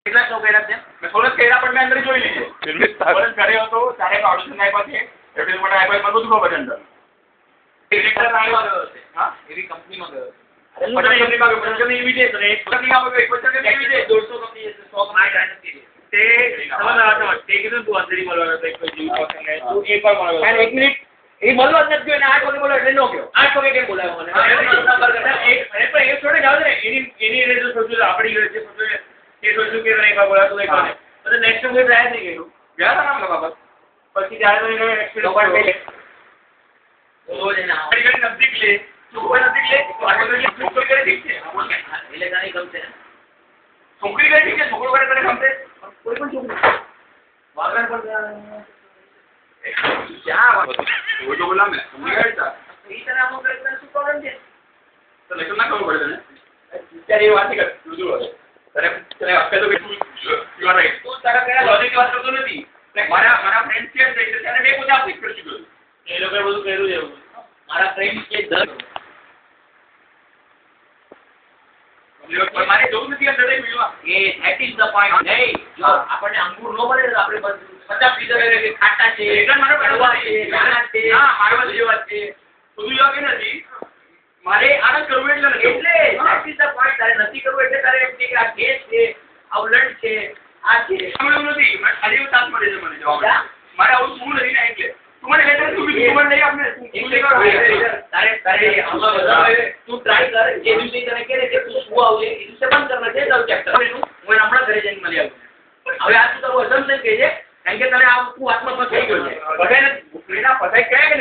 કેટલા શો કર્યા છે? મેં થોડો કર્યા પણ મેં અંદર જોઈ લીધે. ફિલ્મ કર્યો હતો ત્યારે ઓડિશન આપ્યા છે. એડવર્ટાઇઝમેન્ટ આપ્યા પણ બધું ખબર અંદર. ડિરેક્ટર આવ્યો છે. હા એવી કંપનીમાં ગયો છે. કંપનીમાં ગયો પછી ઇન્વિટેશન એક કંપનીમાં ગયો એક પછી ઇન્વિટેશન 200 કંપની છે 100 માય જાણતી છે. તે સમજવા તે કીધું તું અંદરી બોલવાનો તો એક જીવ પસંદ તું એક વાર બોલવાનો. અને 1 મિનિટ એ બોલવા જ નથી ગયો ને 8 વાગે બોલાવ એટલે નો ગયો. 8 વાગે કેમ બોલાવ્યો મને? નંબર કરતા એક પણ એ છોડે જાવ ને એની રેજો સોચ્યું આપડી ગયો છે સોચ્યું એ સોચ્યું કે નહીં કા બોલાતો એક વાર પછી નેક્સ્ટ ટાઈમ ટ્રાય નહીં કર્યું. ગયા હતા નામ બાબા પછી ત્યારે તો એને એક્સપીરિયન્સ રોજ એના આગળ નજીક લે છોકરી નજીક લે છોકરી કરે ઠીક છે એટલે કાની ગમશે છોકરી કરે ઠીક છે છોકરો કરે તને ગમશે કોઈ પણ છોકરી વાગણ પર क्या वो जो बोला मैं समझ गया था इस तरह हम करते हैं सुपरमेन છે તો લેકન ના ખબર પડે ને ત્યારે એ વાત કર દૂર હોય ત્યારે ત્યારે આપણે તો કેટલું યુ આર રાઈટ તો તારા કયા લોજિક વાત કરતો નથી મારા ફ્રેન્ડ છે ત્યારે મેં બધા આપી કરી દીધું એ લોકો બધું કર્યું છે મારા ફ્રેન્ડ કે દર મારે જોવું નથી અંદર video A that is the point નહીં જો આપણને અંગૂર નો મળે તો આપણે 50 લીટર કે ખાટા છે એટલે મારે પડવા છે નાના છે હા મારવા જેવી વાત છે બધું યોગ્ય નથી મારે આનંદ કરવું એટલે ધેટ ઇઝ ધ પોઈન્ટ તારે નથી કરવું એટલે તારે એમ કે આ કેસ છે આ ઉલટ છે આ છે એવું નથી મને ખાલી એવું તાસ મળે છે મને જવાબ મારે આવું શું નથી ને એટલે તું મને લેટર તું નહીં આપને તું તારે આમાં બધા તું ટ્રાય કર જે દિવસે તને કહે કે તું શું આવજે એ દિવસે બંધ કરના છે તારું ચેપ્ટર હું હમણાં ઘરે જઈને મળી આવું હવે આ તું તારું અસમ્પશન કહે છે કારણ કે તને આ તું આત્મા થઈ ગયો છે બધાને પ્રેરણા પસાઈ કહે કે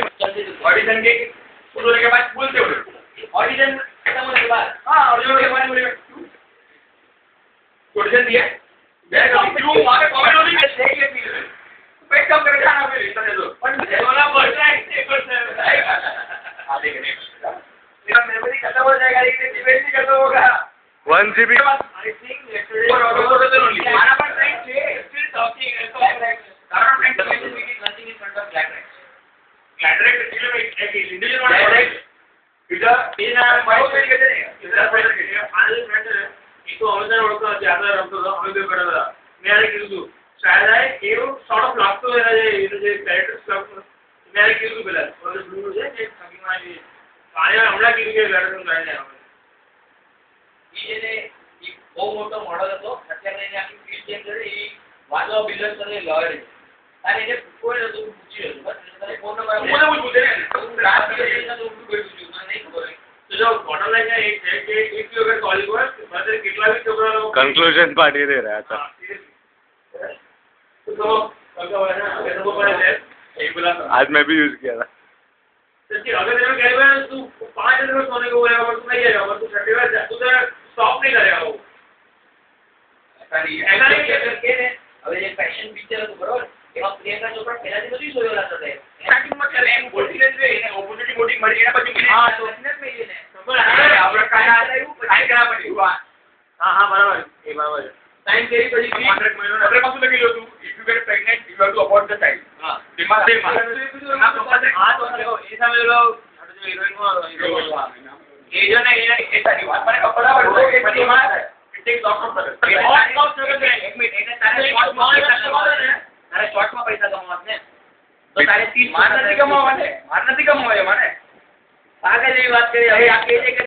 ઓડિશન કે બોલने के बाद बोलते हो ऑडिशन खत्म होने के बाद हाँ ऑडिशन के बाद बोले ऑडिशन दिया मैं क्यों मारे कमेंट होनी है देख ले पी पे कम कर जाना फिर इतना दो पर वाला बढ़ता है 1% हां देख नहीं मेरा मेमोरी खत्म हो जाएगा लेकिन डिबेट नहीं खत्म होगा 1 GB आई थिंक yesterday और ऑडिशन तो नहीं हमारा पर फ्रेंड थे स्टिल टॉकिंग कारण friend commission we did nothing in front of black Direct individual direct इधर इन माइक पे कहते हैं इधर प्रेशर के आज फ्रेंड है ये तो हमेशा ओळखतो ज्यादा रमतो हमें भी करता मैं कीधु शायद है ये सॉर्ट ऑफ लागतो है ये जे कैरेक्टर्स लागतो मैं कीधु પેલા और ब्लू છે કે સગીમાં જે આને હમણાં કીધું કે વેરસન ગાઈને આવે એને ઈ બહુ મોટો મોડલ હતો અત્યારે એને આખી ફીલ્ડ ચેન્જ કરી ઈ વાદળો બિલ્ડર કરે લોયર અને એને કોઈ નતું પૂછી રહ્યું બસ તને ફોન નંબર મને પૂછે ને રાત કે એને તો ઉઠું બેઠું છું મને નહીં ખબર તો જો બોટમ લાઈન એક છે કે ઇફ યુ અગર કોલિંગ વર્ક मतलब કેટલા भी છોકરા લોકો कंक्लूजन पार्ट ये दे रहा था तो क्या है ना अगर वो पढ़े ले यही बोला आज मैं भी यूज किया था तो अगर तेरे कह रहे हैं तू 5 दिन में सोने को बोलेगा और तू नहीं जाएगा और तू छठी बार तू तो स्टॉप नहीं करेगा वो ऐसा नहीं के હવે જે ફેશન પિક્ચર હતું બરોબર એમાં પ્રિયંકા ચોપડા પહેલાથી બધું જોયેલા હતા સ્ટાર્ટિંગમાં કરે એમ બોલતી નથી એને ઓપોર્ચ્યુનિટી મોટી મળી એના પછી હા તો બિઝનેસ મેલી ને ખબર આપણે કાયા આવ્યું પછી કરા પછી હા હા બરાબર એ બરાબર સાઈન કરી પછી કોન્ટ્રાક્ટ મહિનો આપણે પાછું લખી લો તું if you get pregnant you have to abort the child હા તેમાં હા તો એ સામે લો જો હિરોઈન એ જો ને એ તારી વાત મને ખબર પડે કે પછી માં ટેક લોટ ઓફ એક મિનિટ એને તારે શોર્ટમાં પૈસા કમાવા ને તો તારે 30 માર નથી કમાવા મને પાગલ જેવી વાત કરી હવે આ કે છે કે